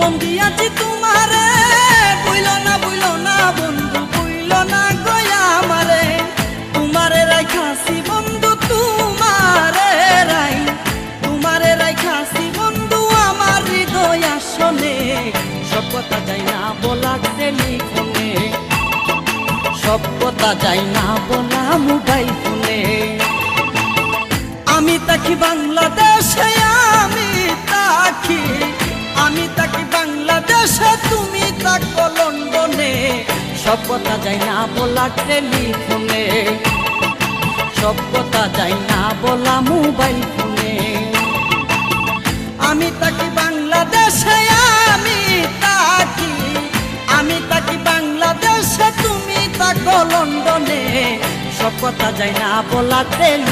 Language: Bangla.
মন দিয়াছি তোমারে, বুইলো না বন্ধু, বুইলো না গয়া আমারে। তোমারে রাইখাছি বন্ধু, তোমারে রাইখাছি বন্ধু আমার হৃদয় আসনে। সব কথা যাই না বলা টেলিফোনে, সব কথা যাই না বলা মোবাইল ফোনে। আমি তাকি বাংলাদেশে, আমি তাকি বাংলাদেশে, তুমি তাকো লন্ডনে। সব কথা যাই না বলা টেলিফোনে, সব কথা যাই না বলা মোবাইল ফোনে। আমি তাকি বাংলাদেশে, আমি তাকি বাংলাদেশে, তুমি তাকো লন্ডনে। সব কথা যাই না বলা টেলিফোনে।